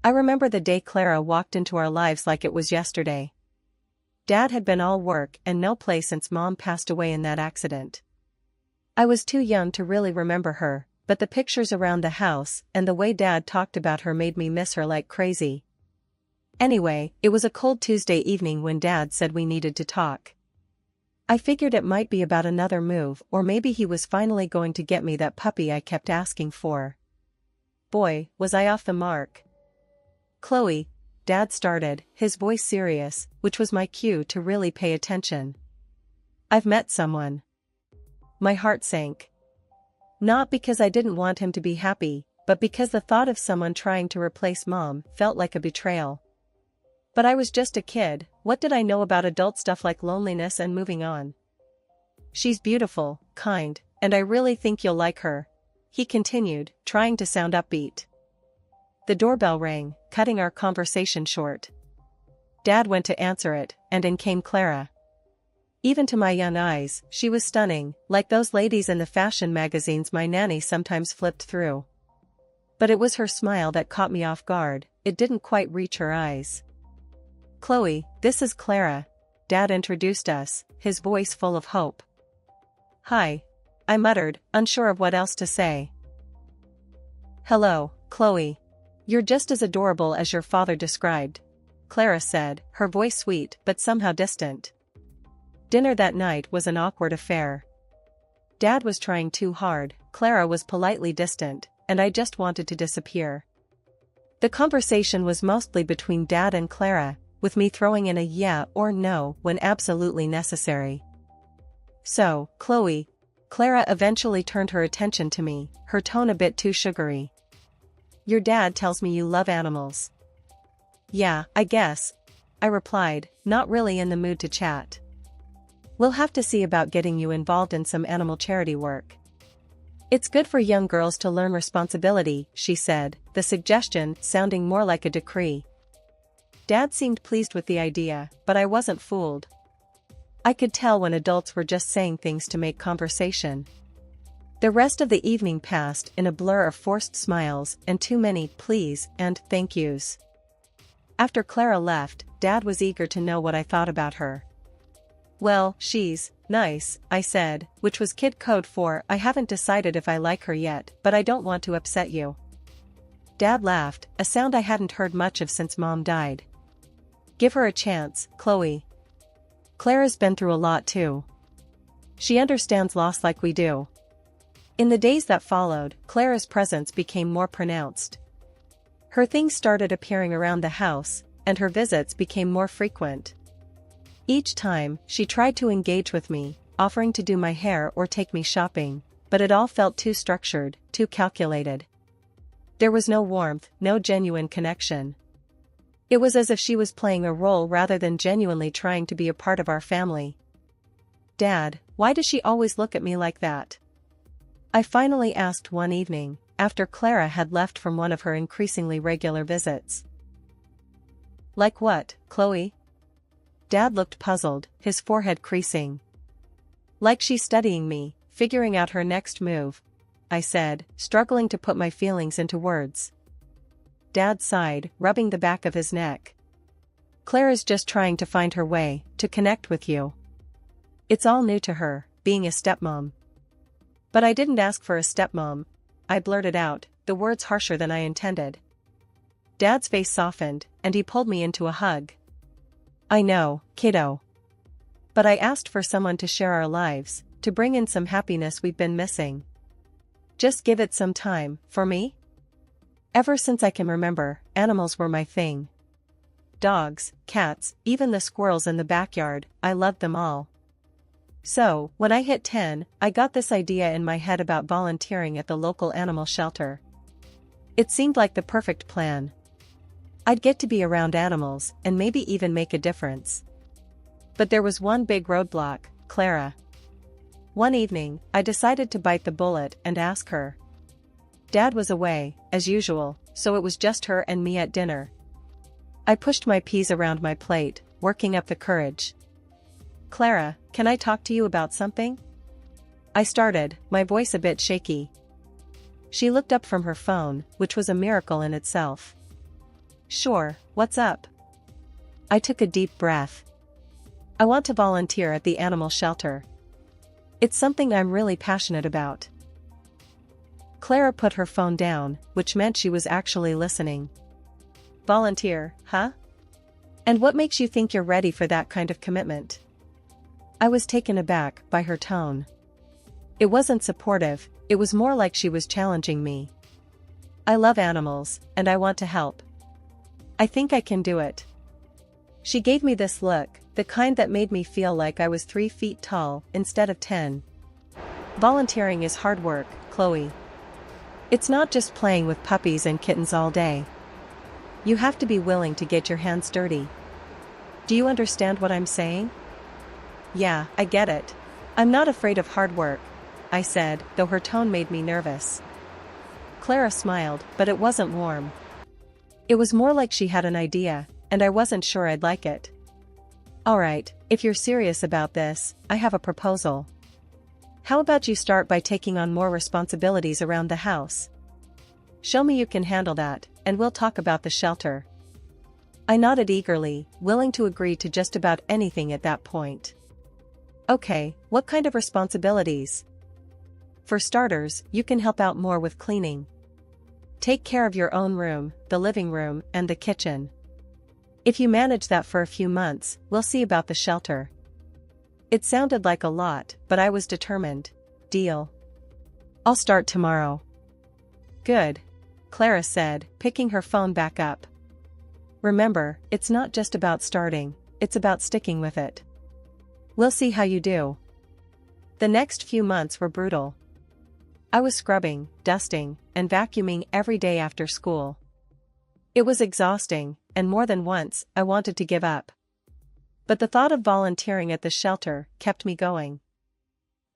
I remember the day Clara walked into our lives like it was yesterday. Dad had been all work and no play since Mom passed away in that accident. I was too young to really remember her, but the pictures around the house and the way Dad talked about her made me miss her like crazy. Anyway, it was a cold Tuesday evening when Dad said we needed to talk. I figured it might be about another move, or maybe he was finally going to get me that puppy I kept asking for. Boy, was I off the mark. Chloe, Dad started, his voice serious, which was my cue to really pay attention. I've met someone. My heart sank. Not because I didn't want him to be happy, but because the thought of someone trying to replace Mom felt like a betrayal. But I was just a kid, what did I know about adult stuff like loneliness and moving on? She's beautiful, kind, and I really think you'll like her, he continued, trying to sound upbeat. The doorbell rang, cutting our conversation short. Dad went to answer it, and in came Clara. Even to my young eyes, she was stunning, like those ladies in the fashion magazines my nanny sometimes flipped through. But it was her smile that caught me off guard, it didn't quite reach her eyes. Chloe, this is Clara. Dad introduced us, his voice full of hope. Hi. I muttered, unsure of what else to say. Hello, Chloe. You're just as adorable as your father described, Clara said, her voice sweet but somehow distant. Dinner that night was an awkward affair. Dad was trying too hard, Clara was politely distant, and I just wanted to disappear. The conversation was mostly between Dad and Clara, with me throwing in a yeah or no when absolutely necessary. So, Chloe, Clara eventually turned her attention to me, her tone a bit too sugary. Your dad tells me you love animals. Yeah, I guess, I replied, not really in the mood to chat. We'll have to see about getting you involved in some animal charity work. It's good for young girls to learn responsibility, she said, the suggestion sounding more like a decree. Dad seemed pleased with the idea, but I wasn't fooled. I could tell when adults were just saying things to make conversation. The rest of the evening passed in a blur of forced smiles and too many please and thank yous. After Clara left, Dad was eager to know what I thought about her. Well, she's nice, I said, which was kid code for I haven't decided if I like her yet, but I don't want to upset you. Dad laughed, a sound I hadn't heard much of since Mom died. Give her a chance, Chloe. Clara's been through a lot too. She understands loss like we do. In the days that followed, Clara's presence became more pronounced. Her things started appearing around the house, and her visits became more frequent. Each time, she tried to engage with me, offering to do my hair or take me shopping, but it all felt too structured, too calculated. There was no warmth, no genuine connection. It was as if she was playing a role rather than genuinely trying to be a part of our family. Dad, why does she always look at me like that? I finally asked one evening, after Clara had left from one of her increasingly regular visits. Like what, Chloe? Dad looked puzzled, his forehead creasing. Like she's studying me, figuring out her next move, I said, struggling to put my feelings into words. Dad sighed, rubbing the back of his neck. Clara's just trying to find her way, to connect with you. It's all new to her, being a stepmom. But I didn't ask for a stepmom, I blurted out, the words harsher than I intended. Dad's face softened, and he pulled me into a hug. I know, kiddo. But I asked for someone to share our lives, to bring in some happiness we've been missing. Just give it some time, for me? Ever since I can remember, animals were my thing. Dogs, cats, even the squirrels in the backyard, I loved them all. So, when I hit 10, I got this idea in my head about volunteering at the local animal shelter. It seemed like the perfect plan. I'd get to be around animals, and maybe even make a difference. But there was one big roadblock, Clara. One evening, I decided to bite the bullet and ask her. Dad was away, as usual, so it was just her and me at dinner. I pushed my peas around my plate, working up the courage. Clara, can I talk to you about something? I started, my voice a bit shaky. She looked up from her phone, which was a miracle in itself. Sure, what's up? I took a deep breath. I want to volunteer at the animal shelter. It's something I'm really passionate about. Clara put her phone down, which meant she was actually listening. Volunteer, huh? And what makes you think you're ready for that kind of commitment? I was taken aback by her tone. It wasn't supportive, it was more like she was challenging me. I love animals, and I want to help. I think I can do it. She gave me this look, the kind that made me feel like I was 3 feet tall instead of 10. Volunteering is hard work, Chloe. It's not just playing with puppies and kittens all day. You have to be willing to get your hands dirty. Do you understand what I'm saying? Yeah, I get it. I'm not afraid of hard work, I said, though her tone made me nervous. Clara smiled, but it wasn't warm. It was more like she had an idea, and I wasn't sure I'd like it. Alright, if you're serious about this, I have a proposal. How about you start by taking on more responsibilities around the house? Show me you can handle that, and we'll talk about the shelter. I nodded eagerly, willing to agree to just about anything at that point. Okay, what kind of responsibilities? For starters, you can help out more with cleaning. Take care of your own room, the living room, and the kitchen. If you manage that for a few months, we'll see about the shelter. It sounded like a lot, but I was determined. Deal. I'll start tomorrow. Good, Clara said, picking her phone back up. Remember, it's not just about starting, it's about sticking with it. We'll see how you do. The next few months were brutal. I was scrubbing, dusting, and vacuuming every day after school. It was exhausting, and more than once, I wanted to give up. But the thought of volunteering at the shelter kept me going.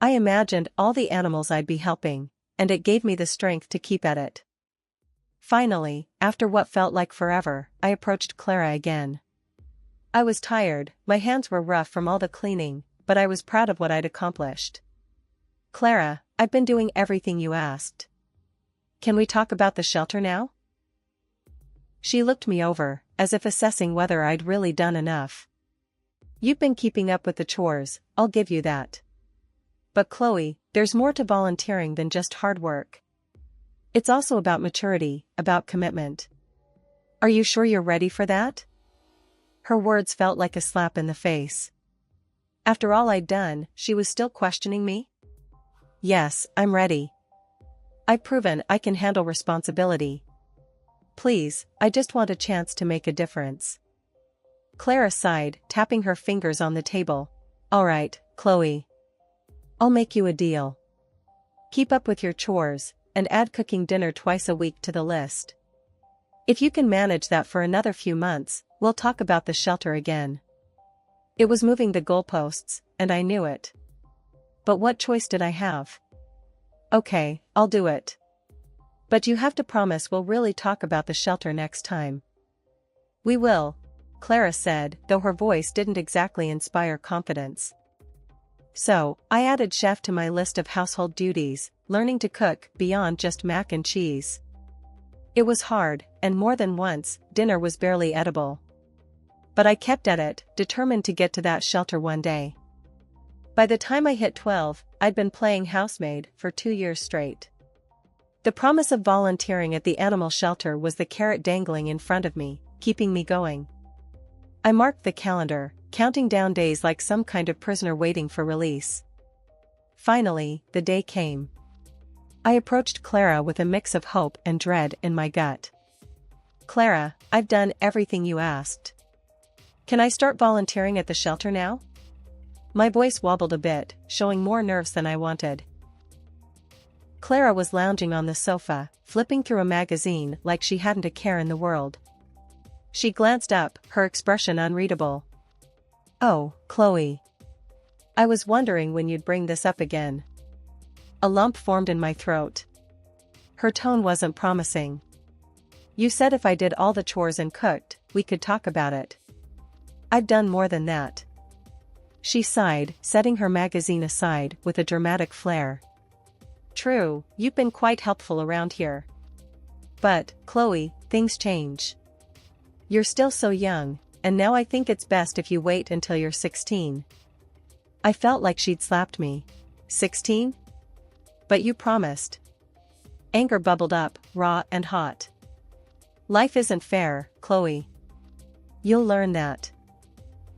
I imagined all the animals I'd be helping, and it gave me the strength to keep at it. Finally, after what felt like forever, I approached Clara again. I was tired, my hands were rough from all the cleaning, but I was proud of what I'd accomplished. Clara, I've been doing everything you asked. Can we talk about the shelter now? She looked me over, as if assessing whether I'd really done enough. You've been keeping up with the chores, I'll give you that. But Chloe, there's more to volunteering than just hard work. It's also about maturity, about commitment. Are you sure you're ready for that? Her words felt like a slap in the face. After all I'd done, she was still questioning me? Yes, I'm ready. I've proven I can handle responsibility. Please, I just want a chance to make a difference. Clara sighed, tapping her fingers on the table. All right, Chloe. I'll make you a deal. Keep up with your chores, and add cooking dinner twice a week to the list. If you can manage that for another few months, we'll talk about the shelter again. It was moving the goalposts, and I knew it. But what choice did I have? Okay, I'll do it. But you have to promise we'll really talk about the shelter next time. We will, Clara said, though her voice didn't exactly inspire confidence. So, I added chef to my list of household duties, learning to cook beyond just mac and cheese. It was hard, and more than once, dinner was barely edible. But I kept at it, determined to get to that shelter one day. By the time I hit 12, I'd been playing housemaid for 2 years straight. The promise of volunteering at the animal shelter was the carrot dangling in front of me, keeping me going. I marked the calendar, counting down days like some kind of prisoner waiting for release. Finally, the day came. I approached Clara with a mix of hope and dread in my gut. Clara, I've done everything you asked. Can I start volunteering at the shelter now? My voice wobbled a bit, showing more nerves than I wanted. Clara was lounging on the sofa, flipping through a magazine like she hadn't a care in the world. She glanced up, her expression unreadable. Oh, Chloe. I was wondering when you'd bring this up again. A lump formed in my throat. Her tone wasn't promising. You said if I did all the chores and cooked, we could talk about it. I've done more than that. She sighed, setting her magazine aside with a dramatic flair. True, you've been quite helpful around here. But, Chloe, things change. You're still so young, and now I think it's best if you wait until you're 16. I felt like she'd slapped me. 16? But you promised. Anger bubbled up, raw and hot. Life isn't fair, Chloe. You'll learn that.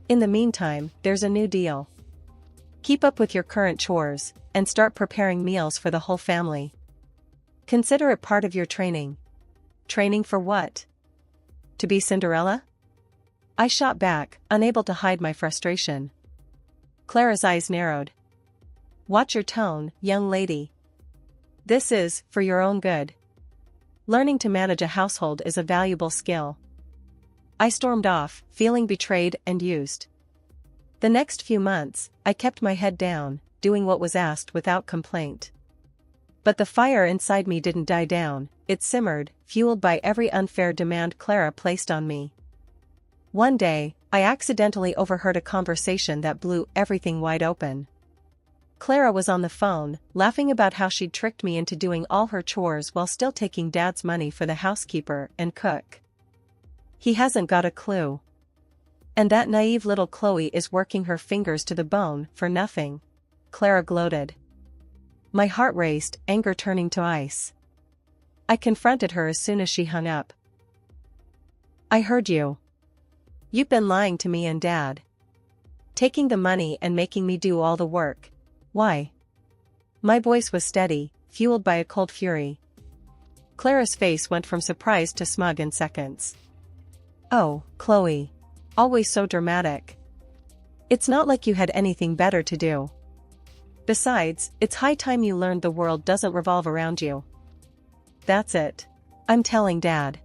In the meantime, there's a new deal. Keep up with your current chores, and start preparing meals for the whole family. Consider it part of your training. Training for what? To be Cinderella? I shot back, unable to hide my frustration. Clara's eyes narrowed. Watch your tone, young lady. This is, for your own good. Learning to manage a household is a valuable skill. I stormed off, feeling betrayed and used. The next few months, I kept my head down, doing what was asked without complaint. But the fire inside me didn't die down, it simmered, fueled by every unfair demand Clara placed on me. One day, I accidentally overheard a conversation that blew everything wide open. Clara was on the phone, laughing about how she'd tricked me into doing all her chores while still taking Dad's money for the housekeeper and cook. He hasn't got a clue. And that naive little Chloe is working her fingers to the bone for nothing. Clara gloated. My heart raced, anger turning to ice. I confronted her as soon as she hung up. I heard you. You've been lying to me and Dad. Taking the money and making me do all the work. Why? My voice was steady, fueled by a cold fury. Clara's face went from surprise to smug in seconds. Oh, Chloe. Always so dramatic. It's not like you had anything better to do. Besides, it's high time you learned the world doesn't revolve around you. That's it. I'm telling Dad.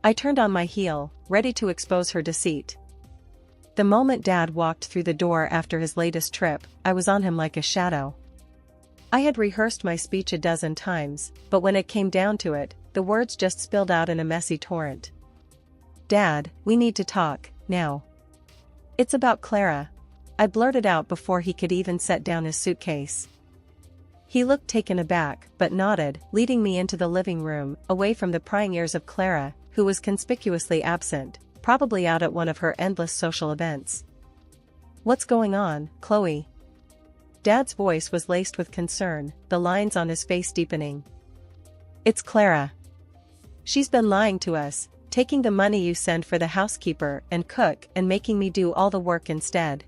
I turned on my heel, ready to expose her deceit. The moment Dad walked through the door after his latest trip, I was on him like a shadow. I had rehearsed my speech a dozen times, but when it came down to it, the words just spilled out in a messy torrent. Dad, we need to talk, now. It's about Clara. I blurted out before he could even set down his suitcase. He looked taken aback, but nodded, leading me into the living room, away from the prying ears of Clara, who was conspicuously absent, probably out at one of her endless social events. What's going on, Chloe? Dad's voice was laced with concern, the lines on his face deepening. It's Clara. She's been lying to us, taking the money you send for the housekeeper and cook and making me do all the work instead.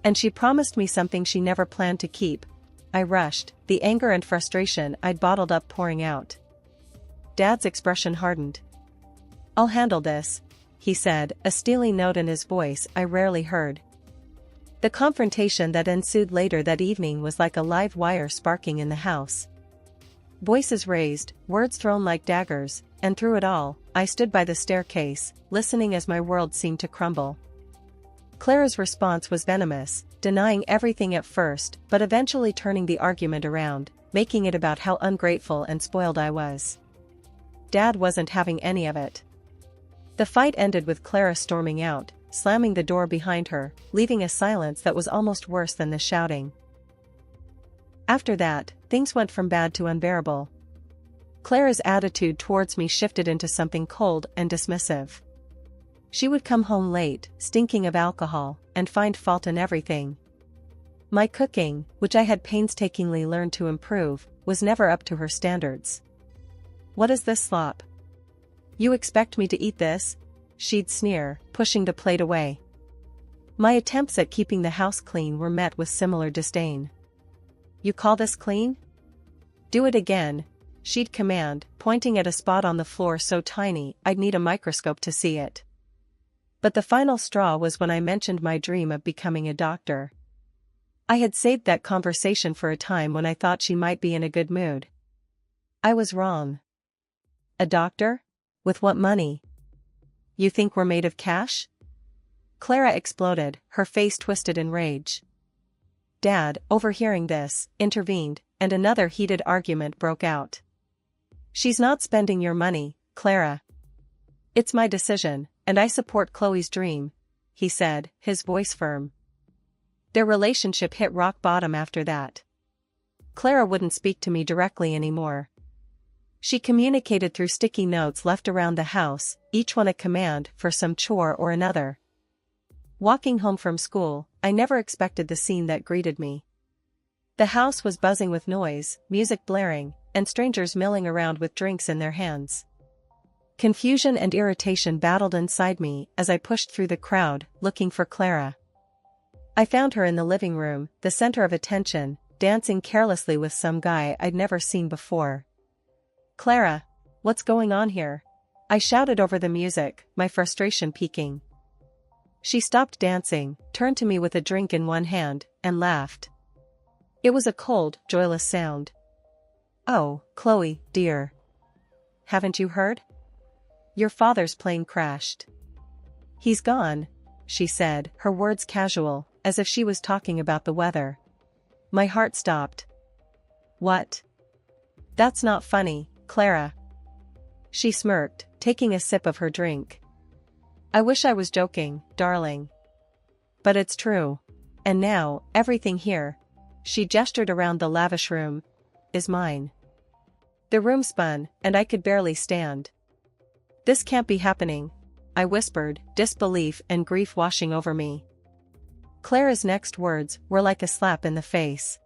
And she promised me something she never planned to keep. I rushed, the anger and frustration I'd bottled up pouring out. Dad's expression hardened. I'll handle this, he said, a steely note in his voice I rarely heard. The confrontation that ensued later that evening was like a live wire sparking in the house. Voices raised, words thrown like daggers, and through it all, I stood by the staircase, listening as my world seemed to crumble. Clara's response was venomous, denying everything at first, but eventually turning the argument around, making it about how ungrateful and spoiled I was. Dad wasn't having any of it. The fight ended with Clara storming out, slamming the door behind her, leaving a silence that was almost worse than the shouting. After that, things went from bad to unbearable. Clara's attitude towards me shifted into something cold and dismissive. She would come home late, stinking of alcohol, and find fault in everything. My cooking, which I had painstakingly learned to improve, was never up to her standards. What is this slop? You expect me to eat this? She'd sneer, pushing the plate away. My attempts at keeping the house clean were met with similar disdain. You call this clean? Do it again, she'd command, pointing at a spot on the floor so tiny I'd need a microscope to see it. But the final straw was when I mentioned my dream of becoming a doctor. I had saved that conversation for a time when I thought she might be in a good mood. I was wrong. A doctor? With what money? You think we're made of cash? Clara exploded, her face twisted in rage. Dad, overhearing this, intervened, and another heated argument broke out. She's not spending your money, Clara. It's my decision, and I support Chloe's dream, he said, his voice firm. Their relationship hit rock bottom after that. Clara wouldn't speak to me directly anymore. She communicated through sticky notes left around the house, each one a command for some chore or another. Walking home from school, I never expected the scene that greeted me. The house was buzzing with noise, music blaring, and strangers milling around with drinks in their hands. Confusion and irritation battled inside me as I pushed through the crowd, looking for Clara. I found her in the living room, the center of attention, dancing carelessly with some guy I'd never seen before. "Clara, what's going on here?" I shouted over the music, my frustration peaking. She stopped dancing, turned to me with a drink in one hand, and laughed. It was a cold, joyless sound. "Oh, Chloe, dear. Haven't you heard? Your father's plane crashed." "He's gone," she said, her words casual, as if she was talking about the weather. My heart stopped. "What? That's not funny, Clara." She smirked, taking a sip of her drink. "I wish I was joking, darling. But it's true. And now, everything here," she gestured around the lavish room, "is mine." The room spun, and I could barely stand. "This can't be happening," I whispered, disbelief and grief washing over me. Clara's next words were like a slap in the face.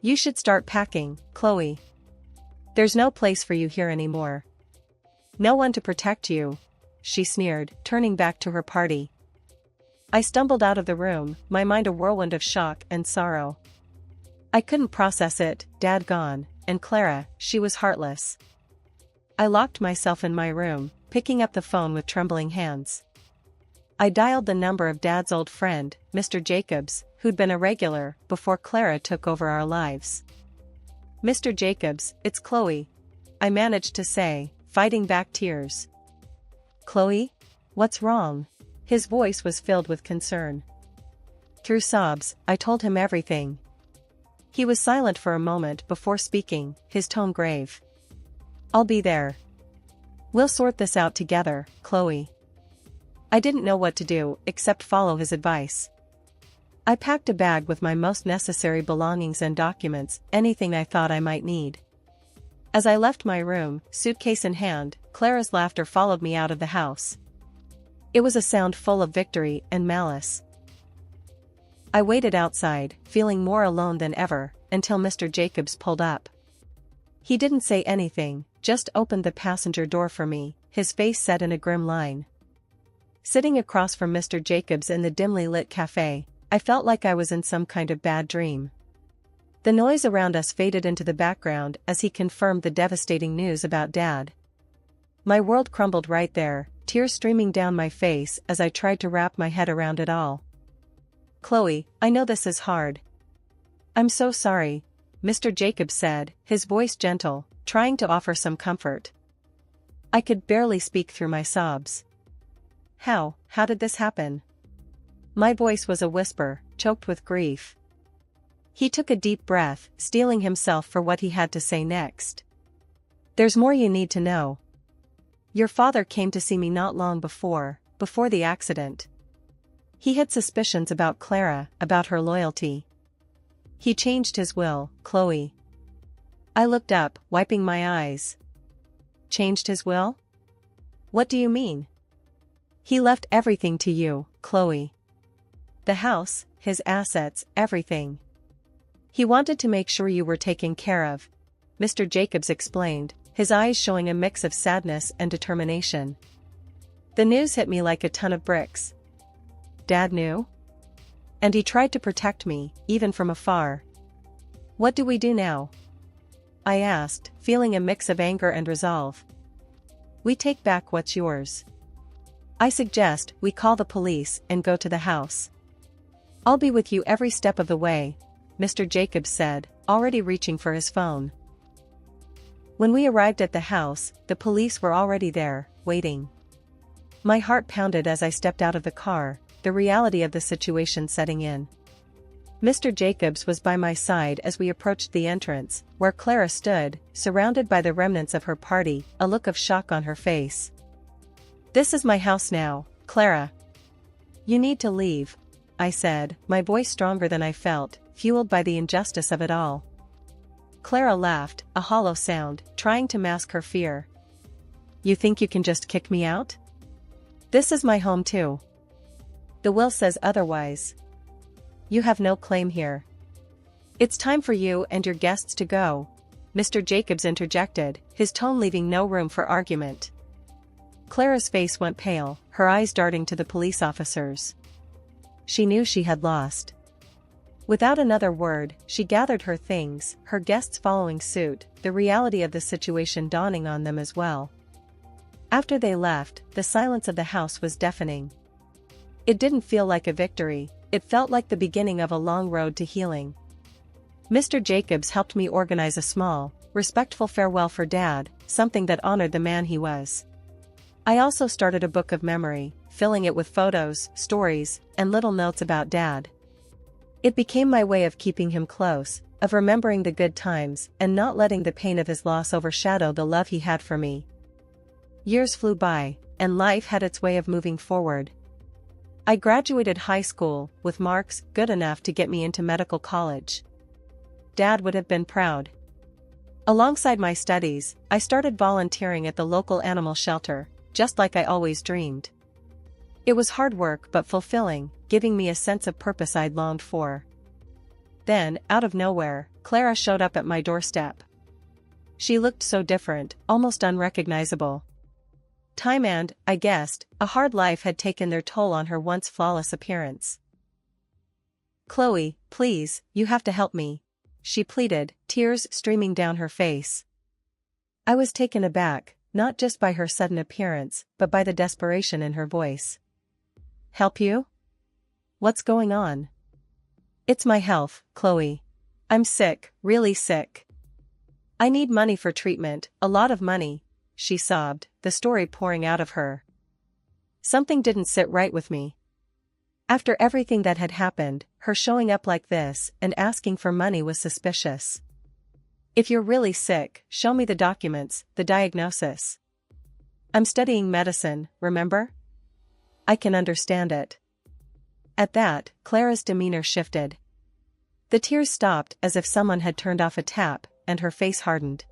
"You should start packing, Chloe. There's no place for you here anymore. No one to protect you," she sneered, turning back to her party. I stumbled out of the room, my mind a whirlwind of shock and sorrow. I couldn't process it, Dad gone, and Clara, she was heartless. I locked myself in my room, picking up the phone with trembling hands. I dialed the number of Dad's old friend, Mr. Jacobs, who'd been a regular before Clara took over our lives. "Mr. Jacobs, it's Chloe," I managed to say, fighting back tears. "Chloe? What's wrong?" His voice was filled with concern. Through sobs, I told him everything. He was silent for a moment before speaking, his tone grave. "I'll be there. We'll sort this out together, Chloe." I didn't know what to do except follow his advice. I packed a bag with my most necessary belongings and documents, anything I thought I might need. As I left my room, suitcase in hand, Clara's laughter followed me out of the house. It was a sound full of victory and malice. I waited outside, feeling more alone than ever, until Mr. Jacobs pulled up. He didn't say anything, just opened the passenger door for me, his face set in a grim line. Sitting across from Mr. Jacobs in the dimly lit cafe, I felt like I was in some kind of bad dream. The noise around us faded into the background as he confirmed the devastating news about Dad. My world crumbled right there, tears streaming down my face as I tried to wrap my head around it all. "Chloe, I know this is hard. I'm so sorry," Mr. Jacobs said, his voice gentle, trying to offer some comfort. I could barely speak through my sobs. How did this happen?" My voice was a whisper, choked with grief. He took a deep breath, steeling himself for what he had to say next. "There's more you need to know. Your father came to see me not long before the accident. He had suspicions about Clara, about her loyalty. He changed his will, Chloe." I looked up, wiping my eyes. "Changed his will? What do you mean?" "He left everything to you, Chloe. The house, his assets, everything. He wanted to make sure you were taken care of," Mr. Jacobs explained, his eyes showing a mix of sadness and determination. The news hit me like a ton of bricks. Dad knew? And he tried to protect me, even from afar. "What do we do now?" I asked, feeling a mix of anger and resolve. "We take back what's yours. I suggest we call the police and go to the house. I'll be with you every step of the way," Mr. Jacobs said, already reaching for his phone. When we arrived at the house, the police were already there, waiting. My heart pounded as I stepped out of the car, the reality of the situation setting in. Mr. Jacobs was by my side as we approached the entrance, where Clara stood, surrounded by the remnants of her party, a look of shock on her face. "This is my house now, Clara. You need to leave," I said, my voice stronger than I felt, fueled by the injustice of it all. Clara laughed, a hollow sound, trying to mask her fear. You think you can just kick me out? This is my home too. The will says otherwise. You have no claim here. It's time for you and your guests to go, Mr. Jacobs interjected, his tone leaving no room for argument. Clara's face went pale, her eyes darting to the police officers. She knew she had lost. Without another word, she gathered her things, her guests following suit, the reality of the situation dawning on them as well. After they left, the silence of the house was deafening. It didn't feel like a victory, it felt like the beginning of a long road to healing. Mr. Jacobs helped me organize a small, respectful farewell for Dad, something that honored the man he was. I also started a book of memory, filling it with photos, stories, and little notes about Dad. It became my way of keeping him close, of remembering the good times, and not letting the pain of his loss overshadow the love he had for me. Years flew by, and life had its way of moving forward. I graduated high school, with marks good enough to get me into medical college. Dad would have been proud. Alongside my studies, I started volunteering at the local animal shelter, just like I always dreamed. It was hard work but fulfilling, giving me a sense of purpose I'd longed for. Then, out of nowhere, Clara showed up at my doorstep. She looked so different, almost unrecognizable. Time and, I guessed, a hard life had taken their toll on her once flawless appearance. "Chloe, please, you have to help me," she pleaded, tears streaming down her face. I was taken aback, not just by her sudden appearance, but by the desperation in her voice. "Help you? What's going on?" "It's my health, Chloe. I'm sick, really sick. I need money for treatment, a lot of money," she sobbed, the story pouring out of her. Something didn't sit right with me. After everything that had happened, her showing up like this and asking for money was suspicious. "If you're really sick, show me the documents, the diagnosis. I'm studying medicine, remember? I can understand it." At that, Clara's demeanor shifted. The tears stopped as if someone had turned off a tap, and her face hardened.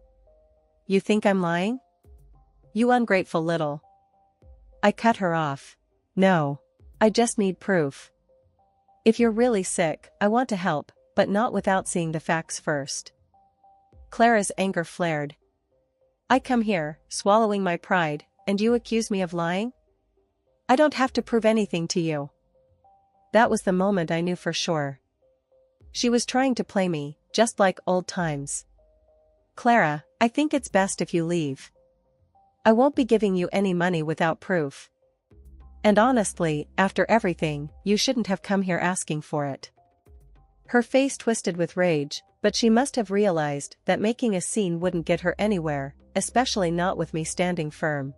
"You think I'm lying? You ungrateful little..." I cut her off. "No. I just need proof. If you're really sick, I want to help, but not without seeing the facts first." Clara's anger flared. "I come here, swallowing my pride, and you accuse me of lying? I don't have to prove anything to you." That was the moment I knew for sure. She was trying to play me, just like old times. "Clara, I think it's best if you leave. I won't be giving you any money without proof. And honestly, after everything, you shouldn't have come here asking for it." Her face twisted with rage, but she must have realized that making a scene wouldn't get her anywhere, especially not with me standing firm.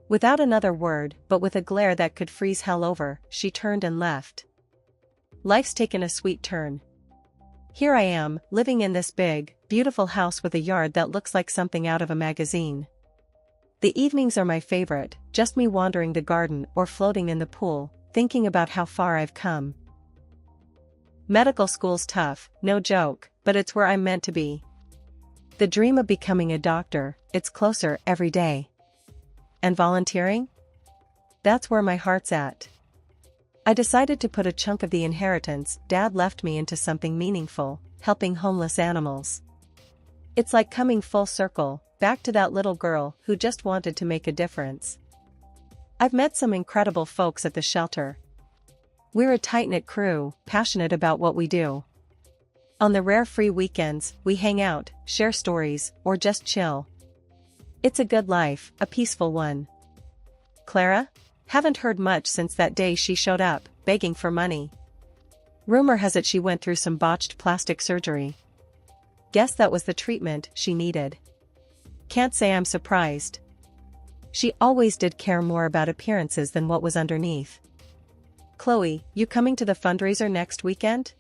Without another word, but with a glare that could freeze hell over, she turned and left. Life's taken a sweet turn. Here I am, living in this big, beautiful house with a yard that looks like something out of a magazine. The evenings are my favorite, just me wandering the garden or floating in the pool, thinking about how far I've come. Medical school's tough, no joke, but it's where I'm meant to be. The dream of becoming a doctor, it's closer every day. And volunteering? That's where my heart's at. I decided to put a chunk of the inheritance Dad left me into something meaningful, helping homeless animals. It's like coming full circle, back to that little girl who just wanted to make a difference. I've met some incredible folks at the shelter. We're a tight-knit crew, passionate about what we do. On the rare free weekends, we hang out, share stories, or just chill. It's a good life, a peaceful one. Clara? Haven't heard much since that day she showed up, begging for money. Rumor has it she went through some botched plastic surgery. Guess that was the treatment she needed. Can't say I'm surprised. She always did care more about appearances than what was underneath. Chloe, you coming to the fundraiser next weekend?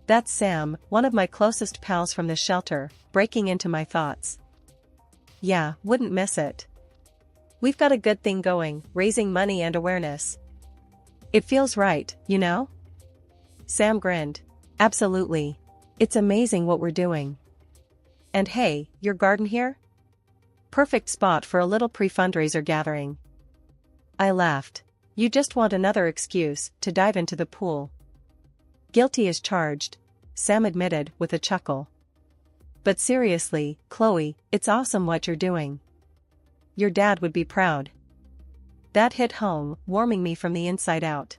That's Sam, one of my closest pals from the shelter, breaking into my thoughts. Yeah, wouldn't miss it. We've got a good thing going, raising money and awareness. It feels right, you know? Sam grinned. Absolutely. It's amazing what we're doing. And hey, your garden here? Perfect spot for a little pre-fundraiser gathering. I laughed. You just want another excuse to dive into the pool. Guilty as charged, Sam admitted with a chuckle. But seriously, Chloe, it's awesome what you're doing. Your dad would be proud. That hit home, warming me from the inside out.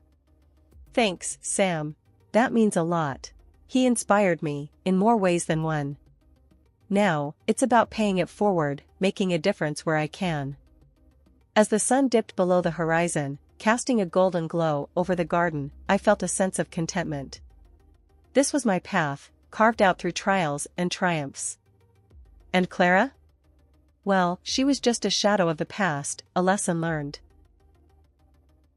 Thanks, Sam. That means a lot. He inspired me, in more ways than one. Now, it's about paying it forward, making a difference where I can. As the sun dipped below the horizon, casting a golden glow over the garden, I felt a sense of contentment. This was my path, carved out through trials and triumphs. And Clara? Well, she was just a shadow of the past, a lesson learned.